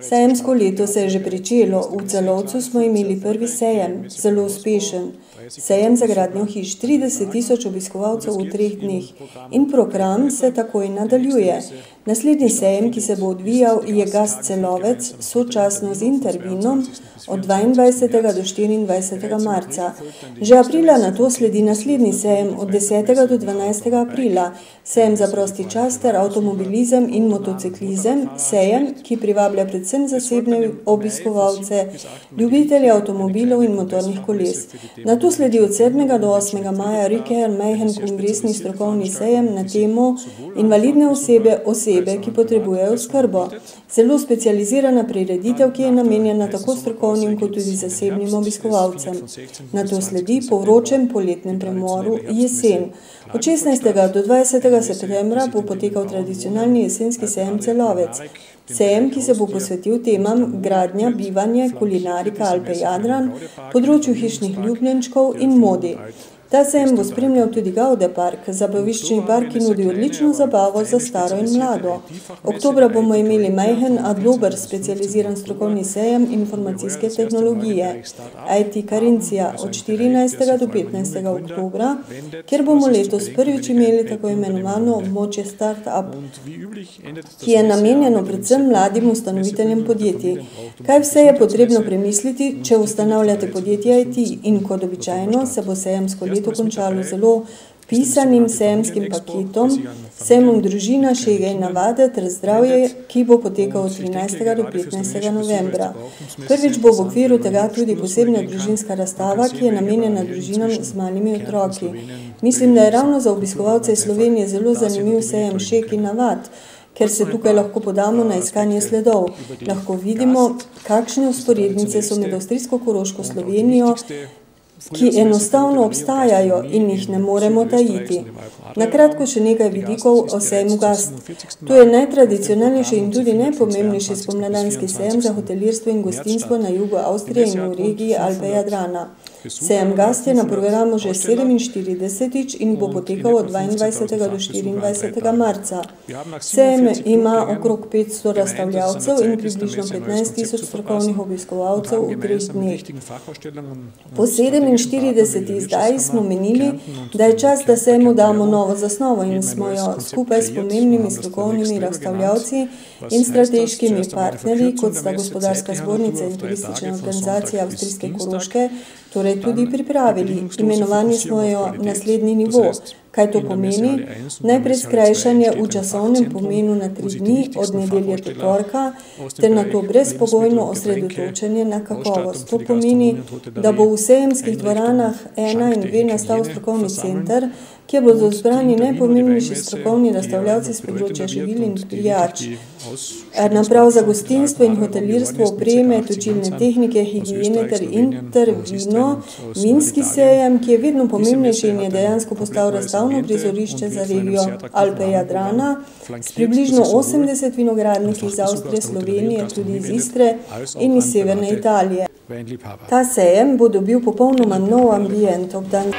Sejemsko leto se je že pričelo, v Celovcu smo imeli prvi sejem, zelo uspešen. Sejem za gradnjo hiš, 30 000 obiskovalcev v 3 dneh in program se takoj nadaljuje. Naslednji sejem, ki se bo odvijal, je Gast Celovec, sočasno z Intervinom od 22. do 24. marca. Že aprila na to sledi naslednji sejem od 10. do 12. aprila, sejem za prosti čas ter avtomobilizem in motociklizem, sejem, ki privablja predvsem zasebne obiskovalce, ljubitelje avtomobilov in motornih koles. Na to sledi od 7. do 8. maja Rikeher Mejhen kongresni strokovni sejem na temo Invalidne osebe, ki potrebujejo oskrbo. Zelo specializirana prireditev, ki je namenjena tako strokovnim kot tudi zasebnim obiskovalcem. Na to sledi po vročem poletnem premoru jesen. Od 16. do 20. septembra bo potekal tradicionalni jesenski sejem Celovec. Sejem, ki se bo posvetil temam gradnja, bivanje, kulinarika, Alpe Jadran, področju hišnih ljubljenčkov in modi. Ta sejem bo spremljal tudi Gaude park, zabaviščni park, ki nudi odlično zabavo za staro in mlado. Oktobra bomo imeli Mejhen, a dober specializiran strokovni sejem informacijske tehnologije, IT Karincija, od 14. do 15. oktobra, kjer bomo letos prvič imeli tako imenovano območje Start-up, ki je namenjeno predvsem mladim ustanoviteljem podjetij. Kaj vse je potrebno premisliti, če ustanavljate podjetje IT, in kot običajno se bo sejemsko leto končalo zelo pisanim sejemskim paketom, sejmom družina, šege in navade ter zdravje, ki bo potekal od 13. do 15. novembra. Prvič bo v okviru tega tudi posebna družinska razstava, ki je namenjena družinam z malimi otroki. Mislim, da je ravno za obiskovalce Slovenije zelo zanimiv sejem šeg in navad, ker se tukaj lahko podamo na iskanje sledov. Lahko vidimo, kakšne vzporednice so med avstrijsko-koroško Slovenijo, ki enostavno obstajajo in jih ne moremo tajiti. Na kratko še nekaj vidikov o sejmu Gast. To je najtradicionalnejši in tudi najpomembnejši spomladanski sejem za hotelirstvo in gostinstvo na jugu Avstrije in v regiji Alpe Jadrana. Sejem Gast je na programu že 47. in bo potekal od 22. do 24. marca. Sejem ima okrog 500 razstavljavcev in približno 15 000 strokovnih obiskovalcev v 3 dneh. Po 47. izdaji smo menili, da je čas, da sejmu damo novo zasnovo in smo jo skupaj s pomembnimi strokovnimi razstavljavci in strateškimi partnerji, kot sta Gospodarska zbornica in turistična organizacija Avstrijske Koroške, torej tudi pripravili. Imenovali smo jo naslednji nivo. Kaj to pomeni? Najprej skrajšanje v časovnem pomenu na 3 dni, od nedelje do torka, ter na to brezpogojno osredotočenje na kakovost. To pomeni, da bo v sejemskih dvoranah 1 in 2 nastal strokovni center, kjer bodo zbrani najpomembnejši strokovni razstavljavci z področja živil in pijač, naprav za gostinstvo in hotelirstvo, opreme, točilne tehnike, higiene ter Intervino, vinski sejem, ki je vedno pomembnejši in je dejansko postal razstavno prizorišče za regijo Alpe Jadrana, s približno 80 vinogradniki iz Avstrije, Slovenije, tudi iz Istre in iz severne Italije. Ta sejem bo dobil popolnoma nov ambient, obdan